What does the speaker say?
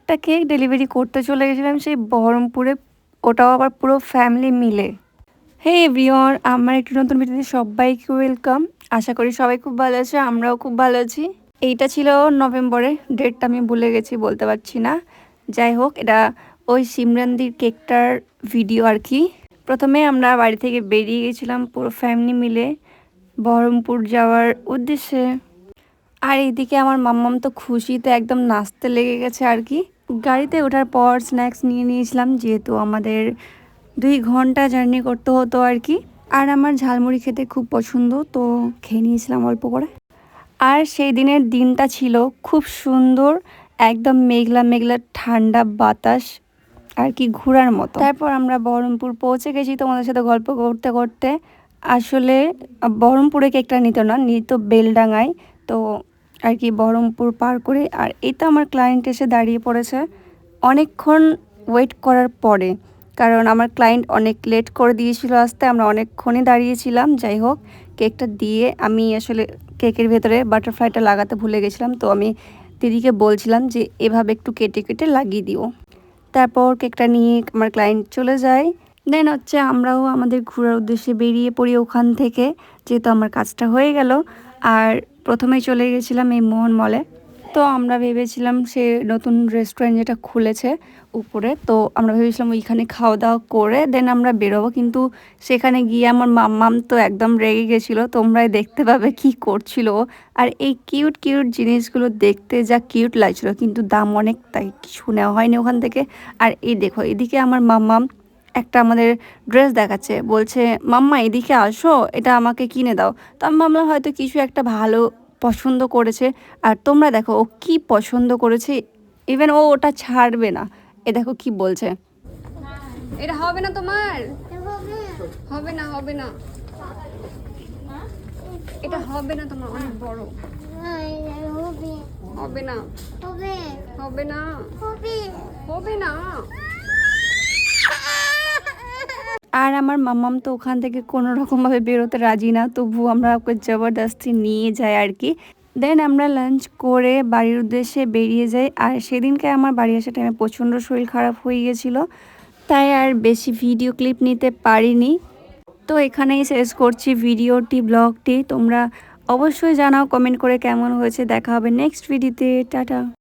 একটা cake delivery করতে চলে গেছিলাম সেই বহরমপুরে, ওটাও আবার পুরো ফ্যামিলি মিলে। হে এভরিওয়ান, আমার একটু নতুন ভিডিওতে সবাইকে ওয়েলকাম। আশা করি সবাই খুব ভালো আছে, আমরাও খুব ভালো আছি। এইটা ছিল নভেম্বরে, ডেটটা আমি ভুলে গেছি, বলতে পারছি না। যাই হোক, এটা ওই সিমরানদির কেকটার ভিডিও আর কি। প্রথমে আমরা বাড়ি থেকে বেরিয়ে গেছিলাম পুরো ফ্যামিলি মিলে বহরমপুর যাওয়ার উদ্দেশ্যে। আর এইদিকে আমার মাম্মাম তো খুশিতে একদম নাচতে লেগে গেছে আর কি। গাড়িতে ওঠার পর স্ন্যাক্স নিয়ে নিয়েছিলাম, যেহেতু আমাদের 2 ঘন্টা জার্নি করতে হতো আর কি। আর আমার ঝালমুড়ি খেতে খুব পছন্দ, তো খেয়ে নিয়েছিলাম অল্প করে। আর সেই দিনের দিনটা ছিল খুব সুন্দর, একদম মেঘলা মেঘলা ঠান্ডা বাতাস আর কি, ঘোরার মতো। তারপর আমরা বহরমপুর পৌঁছে গেছি তোমাদের সাথে গল্প করতে করতে। আসলে বহরমপুরে কেকটা নিত না, নিত বেলডাঙায়। তো আর কি বহরমপুর পার করে, আর এই তো আমার ক্লায়েন্ট এসে দাঁড়িয়ে পড়েছে অনেকক্ষণ ওয়েট করার পরে, কারণ আমার ক্লায়েন্ট অনেক লেট করে দিয়েছিল আসতে, আমরা অনেকক্ষণই দাঁড়িয়েছিলাম। যাই হোক, কেকটা দিয়ে আমি আসলে কেকের ভেতরে বাটারফ্লাইটা লাগাতে ভুলে গেছিলাম, তো আমি দিদিকে বলছিলাম যে এভাবে একটু কেটে কেটে লাগিয়ে দিও। তারপর কেকটা নিয়ে আমার ক্লায়েন্ট চলে যায়। দেন হচ্ছে আমরাও আমাদের ঘোরার উদ্দেশ্যে বেরিয়ে পড়ি ওখান থেকে, যেহেতু আমার কাজটা হয়ে গেল। আর প্রথমেই চলে গেছিলাম এই মোহন মলে। তো আমরা ভেবেছিলাম সে নতুন রেস্টুরেন্ট যেটা খুলেছে উপরে, তো আমরা ভেবেছিলাম ওইখানে খাওয়া দাওয়া করে দেন আমরা বেরোবো। কিন্তু সেখানে গিয়ে আমার মাম্মাম তো একদম রেগে গেছিলো, তোমরাই দেখতে পাবে কি করছিল। আর এই কিউট কিউট জিনিসগুলো দেখতে যা কিউট লাগছিল, কিন্তু দাম অনেক, তাই কিছু নেওয়া হয়নি ওখান থেকে। আর এই দেখো, এদিকে আমার মাম্মাম একটা আমাদের ড্রেস দেখাচ্ছে, বলছে মাম্মা এদিকে আসো, এটা আমাকে কিনে দাও। তো আমি ভাবলাম হয়তো কিছু একটা ভালো পছন্দ করেছে। আর তোমরা দেখো ও কি পছন্দ করেছে, ইভেন ও ওটা ছাড়বে না। এ দেখো কি বলছে, এটা হবে না তোমার, হবে না, হবে না, এটা হবে না তোমার, অনেক বড়, হবে না, হবে না, হবে না। আর আমার মাম্মাম তো ওখান থেকে কোনো রকমভাবে বেরোতে রাজি না, তবু আমরা ওকে জবরদস্তি নিয়ে যাই আর কি। দেন আমরা লাঞ্চ করে বাড়ির উদ্দেশ্যে বেরিয়ে যাই। আর সেদিনকে আমার বাড়ি আসার টাইমে প্রচণ্ড শরীর খারাপ হয়ে গেছিলো, তাই আর বেশি ভিডিও ক্লিপ নিতে পারিনি। তো এখানেই শেষ করছি ভিডিওটি, ব্লগটি। তোমরা অবশ্যই জানাও কমেন্ট করে কেমন হয়েছে। দেখা হবে নেক্সট ভিডিওতে, টাটা।